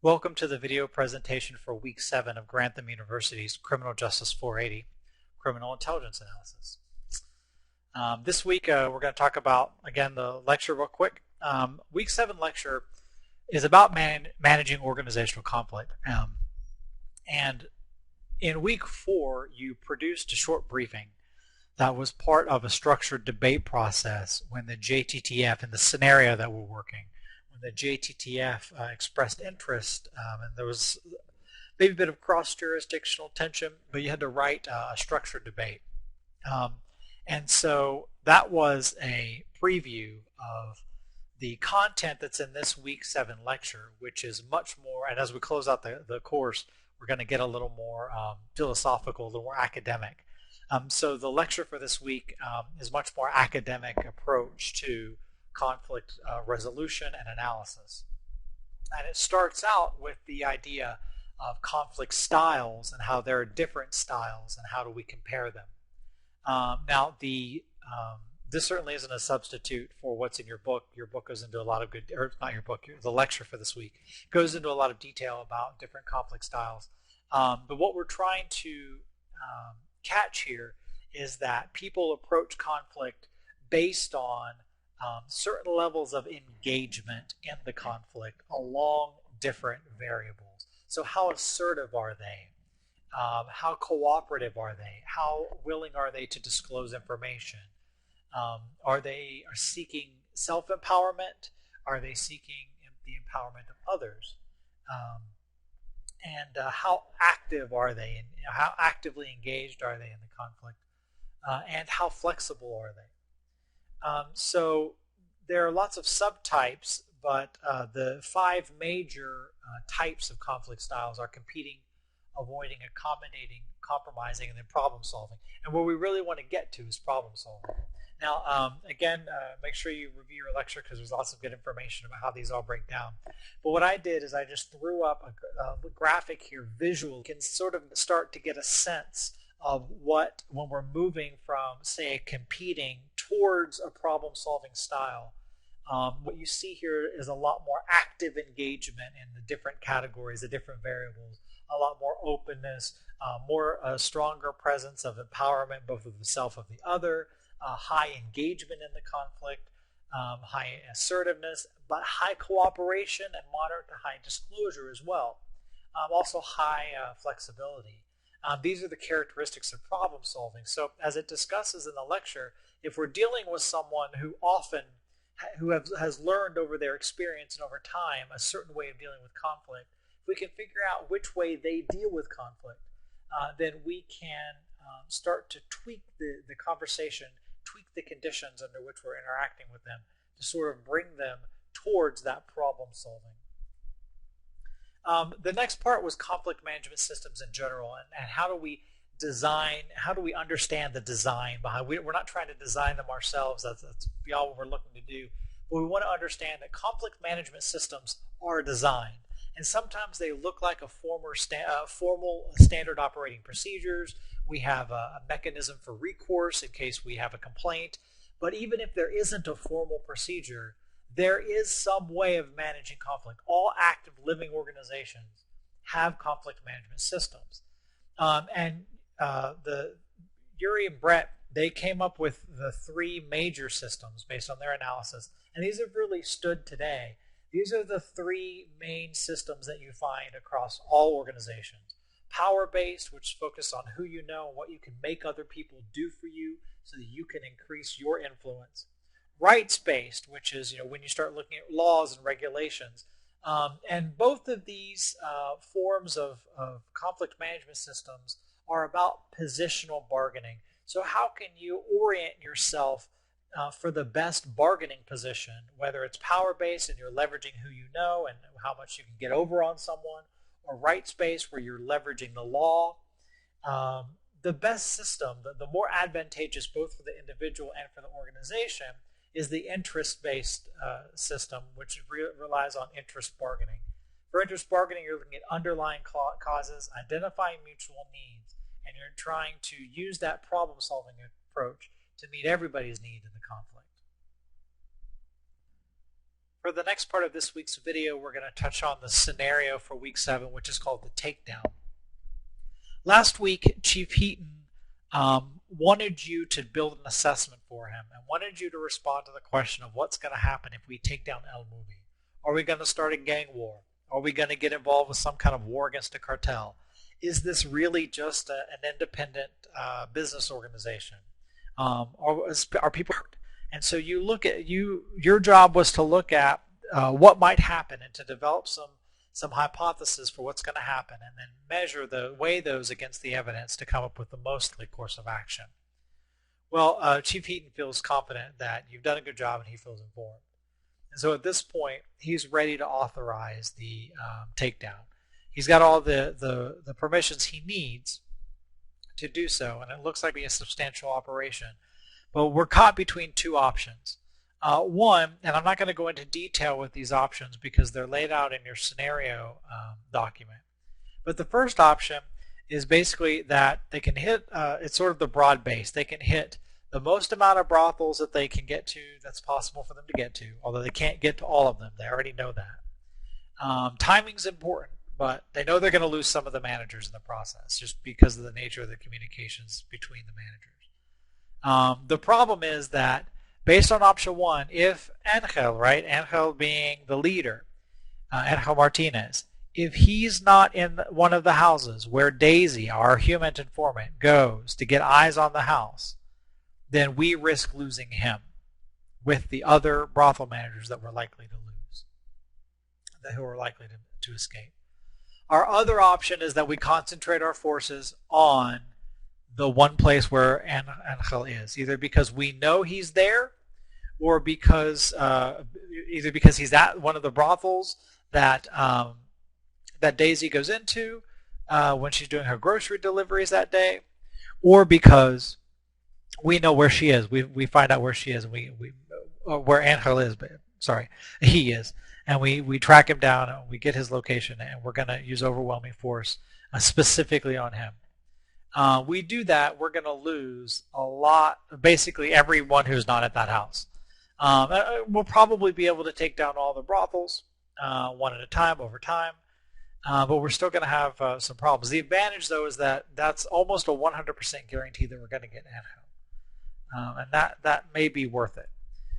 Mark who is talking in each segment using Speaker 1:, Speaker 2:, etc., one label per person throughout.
Speaker 1: Welcome to the video presentation for Week 7 of Grantham University's Criminal Justice 480, Criminal Intelligence Analysis. This week we're going to talk about, again, the lecture real quick. Week 7 lecture is about managing organizational conflict. And in Week 4, you produced a short briefing that was part of a structured debate process when the JTTF, in the scenario that we're working, the JTTF expressed interest, and there was maybe a bit of cross-jurisdictional tension, but you had to write a structured debate. And so that was a preview of the content that's in this Week 7 lecture, which is much more, and as we close out the course, we're going to get a little more philosophical, a little more academic. So the lecture for this week is much more academic approach to conflict resolution and analysis. And it starts out with the idea of conflict styles and how there are different styles and how do we compare them. Now, this certainly isn't a substitute for what's in your book. Your book goes into a lot of good, or not your book, the lecture for this week goes into a lot of detail about different conflict styles. But what we're trying to catch here is that people approach conflict based on certain levels of engagement in the conflict along different variables. So how assertive are they? How cooperative are they? How willing are they to disclose information? Are they seeking self-empowerment? Are they seeking the empowerment of others? And how active are they? And how actively engaged are they in the conflict? And how flexible are they? So there are lots of subtypes, but the 5 major types of conflict styles are competing, avoiding, accommodating, compromising, and then problem solving. And where we really want to get to is problem solving. Now, again, make sure you review your lecture because there's lots of good information about how these all break down. But what I did is I just threw up a graphic here, visual. You can sort of start to get a sense of what, when we're moving from, say, competing towards a problem-solving style, what you see here is a lot more active engagement in the different categories, the different variables, a lot more openness, a stronger presence of empowerment, both of the self of the other, high engagement in the conflict, high assertiveness, but high cooperation and moderate to high disclosure as well. Also high flexibility. These are the characteristics of problem solving. So as it discusses in the lecture, if we're dealing with someone who has learned over their experience and over time a certain way of dealing with conflict, if we can figure out which way they deal with conflict, then we can start to tweak the conversation, tweak the conditions under which we're interacting with them to sort of bring them towards that problem solving. The next part was conflict management systems in general, and how do we design, how do we understand the design behind. We're not trying to design them ourselves, that's beyond what we're looking to do, but we want to understand that conflict management systems are designed, and sometimes they look like a formal standard operating procedures. We have a mechanism for recourse in case we have a complaint, but even if there isn't a formal procedure, there is some way of managing conflict. All active living organizations have conflict management systems. Uri and Brett, they came up with the 3 major systems based on their analysis, and these have really stood today. These are the 3 main systems that you find across all organizations. Power-based, which focus on who you know and what you can make other people do for you so that you can increase your influence. Rights-based, which is when you start looking at laws and regulations. And both of these forms of conflict management systems are about positional bargaining. So how can you orient yourself for the best bargaining position, whether it's power-based and you're leveraging who you know and how much you can get over on someone, or rights-based where you're leveraging the law. The best system, the more advantageous both for the individual and for the organization, is the interest-based system, which relies on interest bargaining. For interest bargaining, you're looking at underlying causes, identifying mutual needs, and you're trying to use that problem-solving approach to meet everybody's need in the conflict. For the next part of this week's video, we're going to touch on the scenario for week 7, which is called the takedown. Last week, Chief Heaton wanted you to build an assessment for him and wanted you to respond to the question of what's going to happen if we take down El Movie. Are we going to start a gang war? Are we going to get involved with some kind of war against a cartel? Is this really just an independent business organization? Are people hurt? And so you look at your job was to look at what might happen and to develop some hypothesis for what's going to happen, and then weigh those against the evidence to come up with the most likely course of action. Well, Chief Heaton feels confident that you've done a good job and he feels informed. And so at this point, he's ready to authorize the takedown. He's got all the permissions he needs to do so, and it looks like it'll be a substantial operation. But we're caught between two options. One, and I'm not going to go into detail with these options because they're laid out in your scenario document. But the first option is basically that they can hit, it's sort of the broad base. They can hit the most amount of brothels that they can get to that's possible for them to get to, although they can't get to all of them. They already know that. Timing's important, but they know they're going to lose some of the managers in the process just because of the nature of the communications between the managers. The problem is that based on option 1, if Angel, right, Angel being the leader, Angel Martinez, if he's not in one of the houses where Daisy, our human informant, goes to get eyes on the house, then we risk losing him with the other brothel managers that we're likely to lose, who are likely to escape. Our other option is that we concentrate our forces on the one place where Angel is, either because we know he's there, or because either because he's at one of the brothels that that Daisy goes into when she's doing her grocery deliveries that day, or because we know where she is. We find out where she is, and where Angel is. Sorry, he is, and we track him down and we get his location, and we're going to use overwhelming force specifically on him. We do that, we're going to lose a lot, basically everyone who's not at that house. We'll probably be able to take down all the brothels one at a time over time, but we're still going to have some problems. The advantage, though, is that that's almost a 100% guarantee that we're going to get Angel, and that may be worth it.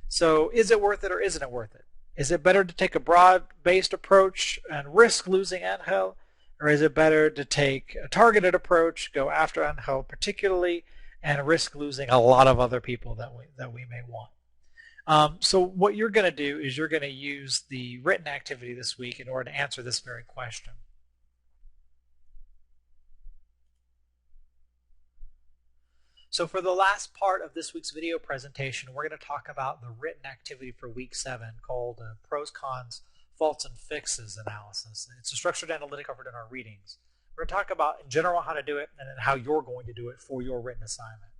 Speaker 1: So is it worth it or isn't it worth it? Is it better to take a broad-based approach and risk losing Angel? Or is it better to take a targeted approach, go after Angel particularly, and risk losing a lot of other people that we may want? So what you're going to do is you're going to use the written activity this week in order to answer this very question. So for the last part of this week's video presentation, we're going to talk about the written activity for week 7 called Pros, Cons, Faults and Fixes analysis. It's a structured analytic covered in our readings. We're going to talk about in general how to do it and then how you're going to do it for your written assignment.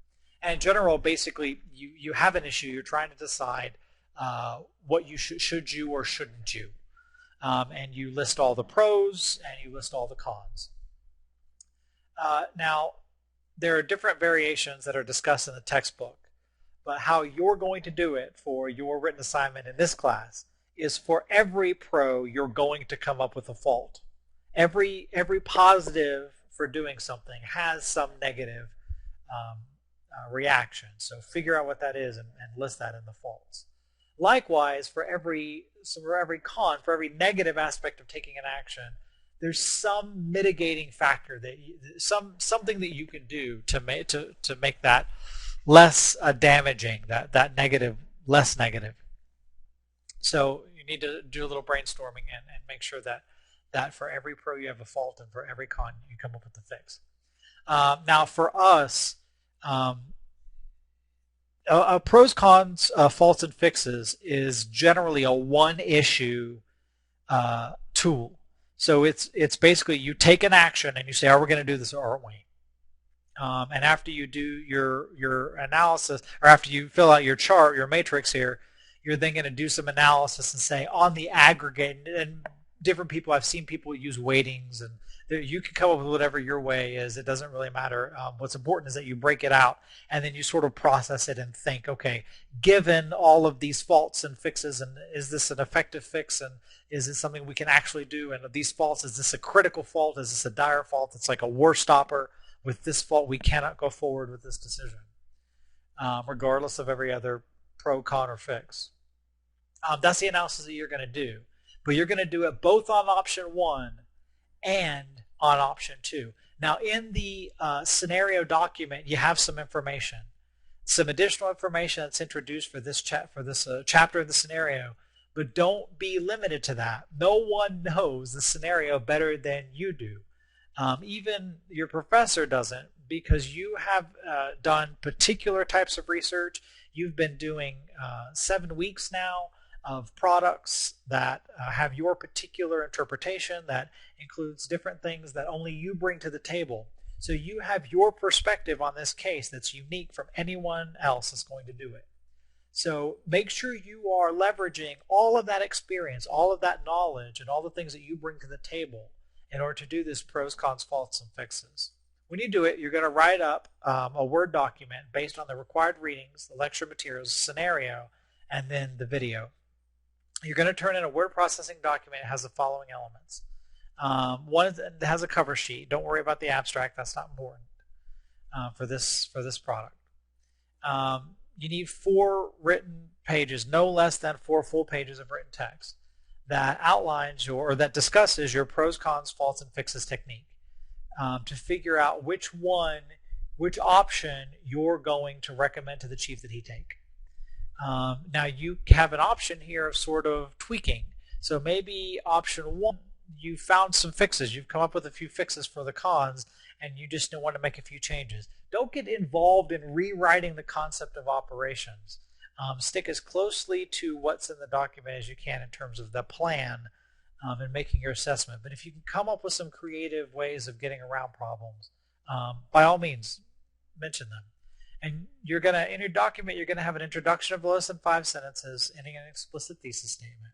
Speaker 1: And in general, basically, you have an issue. You're trying to decide what you should you or shouldn't you. And you list all the pros and you list all the cons. Now, there are different variations that are discussed in the textbook, but how you're going to do it for your written assignment in this class is for every pro, you're going to come up with a fault. Every positive for doing something has some negative reaction. So figure out what that is and list that in the faults. Likewise, for every con, for every negative aspect of taking an action, there's some mitigating factor that something that you can do to make that less damaging, that negative less negative. So you need to do a little brainstorming and make sure that for every pro you have a fault and for every con you come up with a fix. Now for us, pros, cons, faults, and fixes is generally a one-issue tool. So it's basically you take an action and you say, are we going to do this or aren't we? And after you do your analysis, or after you fill out your chart, your matrix here, you're then going to do some analysis and say, on the aggregate, and different people. I've seen people use weightings, and you can come up with whatever your way is. It doesn't really matter. What's important is that you break it out, and then you sort of process it and think, okay, given all of these faults and fixes, and is this an effective fix, and is it something we can actually do? And of these faults, is this a critical fault? Is this a dire fault? It's like a war stopper. With this fault, we cannot go forward with this decision, regardless of every other pro, con, or fix. That's the analysis that you're going to do. But you're going to do it both on option 1 and on option 2. Now, in the scenario document, you have some information, some additional information that's introduced for this chapter of the scenario. But don't be limited to that. No one knows the scenario better than you do. Even your professor doesn't, because you have done particular types of research. You've been doing 7 weeks now of products that have your particular interpretation that includes different things that only you bring to the table. So you have your perspective on this case that's unique from anyone else that's going to do it. So make sure you are leveraging all of that experience, all of that knowledge, and all the things that you bring to the table in order to do this pros, cons, faults, and fixes. When you do it, you're going to write up a Word document based on the required readings, the lecture materials, scenario, and then the video. You're going to turn in a word processing document. It has the following elements. One has a cover sheet. Don't worry about the abstract. That's not important for this product. You need 4 written pages, no less than 4 full pages of written text that outlines or that discusses your pros, cons, faults, and fixes technique to figure out which option you're going to recommend to the chief that he take. Now you have an option here of sort of tweaking. So maybe option 1, you found some fixes. You've come up with a few fixes for the cons, and you just want to make a few changes. Don't get involved in rewriting the concept of operations. Stick as closely to what's in the document as you can in terms of the plan and making your assessment. But if you can come up with some creative ways of getting around problems, by all means, mention them. And you're going to, in your document, you're going to have an introduction of less than 5 sentences and an explicit thesis statement.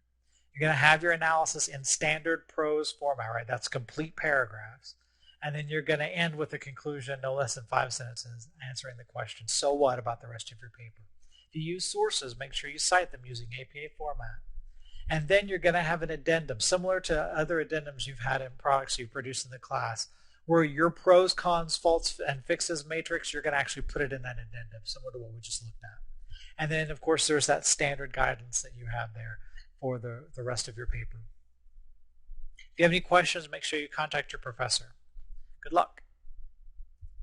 Speaker 1: You're going to have your analysis in standard prose format, right? That's complete paragraphs. And then you're going to end with a conclusion, no less than 5 sentences, answering the question, so what about the rest of your paper? If you use sources, make sure you cite them using APA format. And then you're going to have an addendum, similar to other addendums you've had in products you've produced in the class, where your pros, cons, faults, and fixes matrix, you're going to actually put it in that addendum, similar to what we just looked at. And then, of course, there's that standard guidance that you have there for the rest of your paper. If you have any questions, make sure you contact your professor. Good luck.